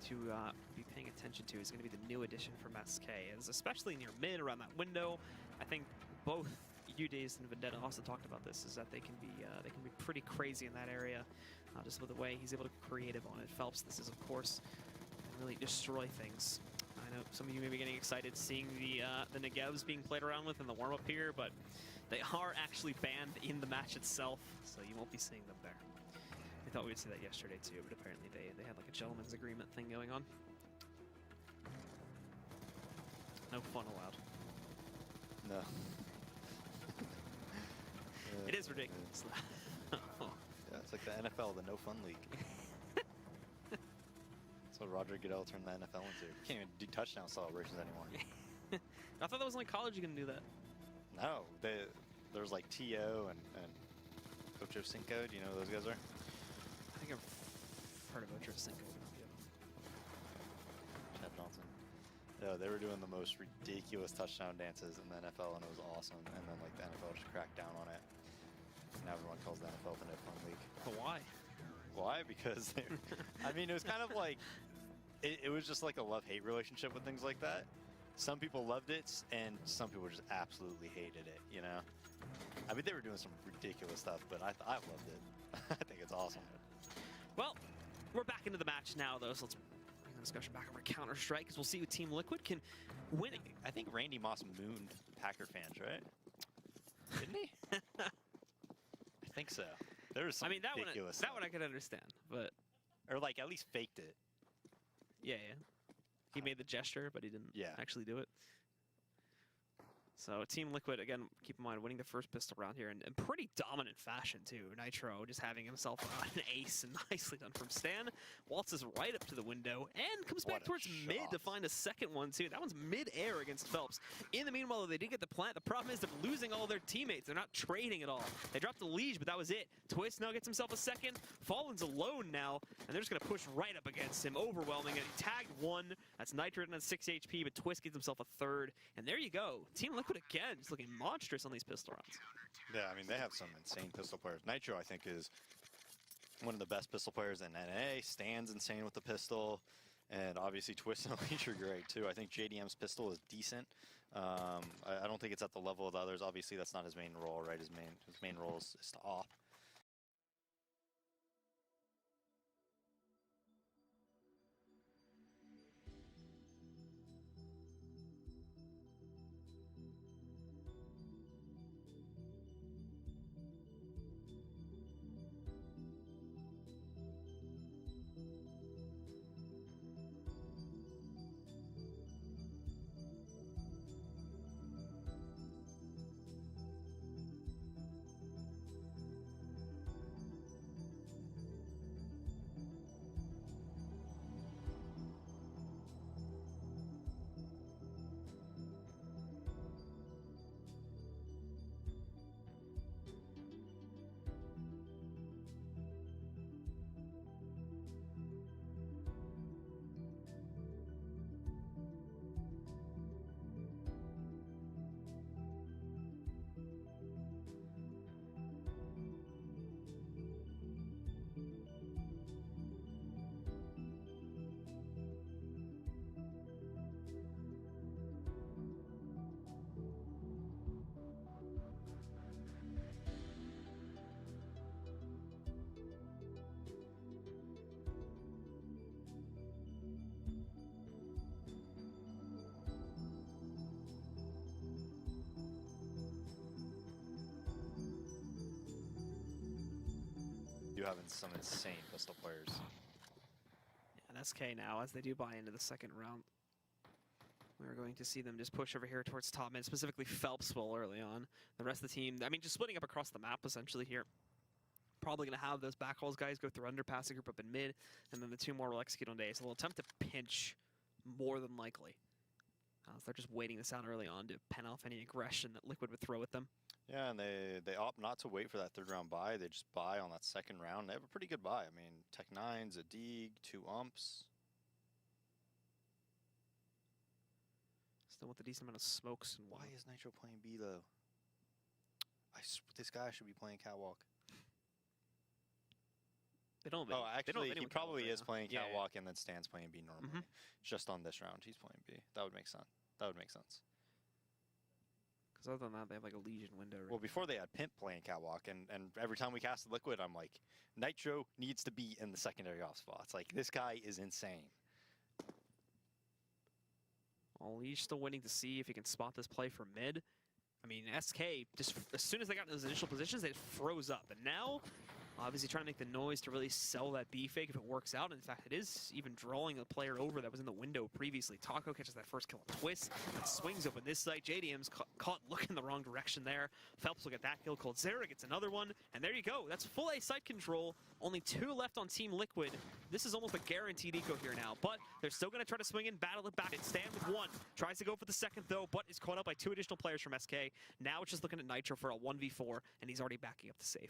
to be paying attention to is going to be the new addition from SK, as especially near mid around that window. I think both UDaze and Vendetta also talked about this, is that they can be pretty crazy in that area, just with the way he's able to be creative on it. Phelps, this is of course can really destroy things. I know some of you may be getting excited seeing the Negevs being played around with in the warm-up here, but they are actually banned in the match itself, so you won't be seeing them there. We thought we would see that yesterday too, but apparently they had like a gentleman's agreement thing going on. No fun allowed. No. It is ridiculous. Yeah, it's like the NFL, the no fun league. That's what Roger Goodell turned the NFL into. You can't even do touchdown celebrations anymore. I thought that was only college you can do that. No, there's like T.O. and Ocho Cinco. Do you know who those guys are? I think I've heard of Ocho Cinco. Chad Johnson. Yeah, they were doing the most ridiculous touchdown dances in the NFL, and it was awesome. And then like the NFL just cracked down on it. Now everyone calls the NFL the no fun league. But why? Why? Because I mean, it was kind of like it was just like a love-hate relationship with things like that. Some people loved it, and some people just absolutely hated it. You know, I mean, they were doing some ridiculous stuff, but I loved it. I think it's awesome. Well, we're back into the match now, though, so let's bring the discussion back over Counter-Strike, because we'll see what Team Liquid can win. I think Randy Moss mooned Packer fans, right? Didn't he? I think so. There was some I mean, that ridiculous one I could understand, but or like at least faked it. yeah. He made the gesture, but he didn't actually do it. So Team Liquid, again, keep in mind, winning the first pistol round here in pretty dominant fashion, too. Nitro just having himself an ace, and nicely done from Stan. Waltzes right up to the window and comes back towards mid to find a second one, too. That one's mid-air against Phelps. In the meanwhile, they did get the plant. The problem is they're losing all their teammates. They're not trading at all. They dropped the Liege, but that was it. Twist now gets himself a second. Fallen's alone now, and they're just going to push right up against him, overwhelming it. He tagged one. That's Nitro at 6 HP, but Twist gets himself a third. And there you go. Team Liquid again, just looking monstrous on these pistol rounds. Yeah, I mean, they have some insane pistol players. Nitro, I think, is one of the best pistol players in NA. Stan's insane with the pistol. And obviously, Twist and Leech are great, too. I think JDM's pistol is decent. I don't think it's at the level of the others. Obviously, that's not his main role, right? His main role is to op. You having some insane pistol players. And SK now, as they do buy into the second round, we're going to see them just push over here towards top mid, specifically Phelps will early on. The rest of the team, I mean, just splitting up across the map essentially here. Probably going to have those backhauls guys go through underpass, a group up in mid, and then the two more will execute on day. So they'll attempt to pinch more than likely. So they're just waiting this out early on to pen off any aggression that Liquid would throw at them. Yeah, and they opt not to wait for that third round buy. They just buy on that second round. They have a pretty good buy. I mean, Tech9, Zadig, 2 umps. Still with a decent amount of smokes. And why is Nitro playing B, though? This guy should be playing Catwalk. They don't. Oh, they don't actually, have he anyone probably catwalk is right playing now. Yeah, catwalk and then Stan's playing B normally. Just on this round, he's playing B. That would make sense. That would make sense. Because other than that, they have like a Legion window. Right Well, before they had Pimp playing catwalk, and every time we cast Liquid, I'm like, Nitro needs to be in the secondary off spots. Like, this guy is insane. Well, Lee's still waiting to see if he can spot this play from mid. I mean, SK, just as soon as they got in those initial positions, they froze up. And now, obviously trying to make the noise to really sell that B fake if it works out. In fact, it is even drawing a player over that was in the window previously. Taco catches that first kill on Twist, and swings open this side. JDM's caught looking the wrong direction there. Phelps will get that kill. Cold Zera gets another one, and there you go. That's full A site control. Only 2 left on Team Liquid. This is almost a guaranteed eco here now, but they're still going to try to swing in, battle it back. Stand with 1. Tries to go for the second, though, but is caught up by 2 additional players from SK. Now it's just looking at Nitro for a 1v4, and he's already backing up the save.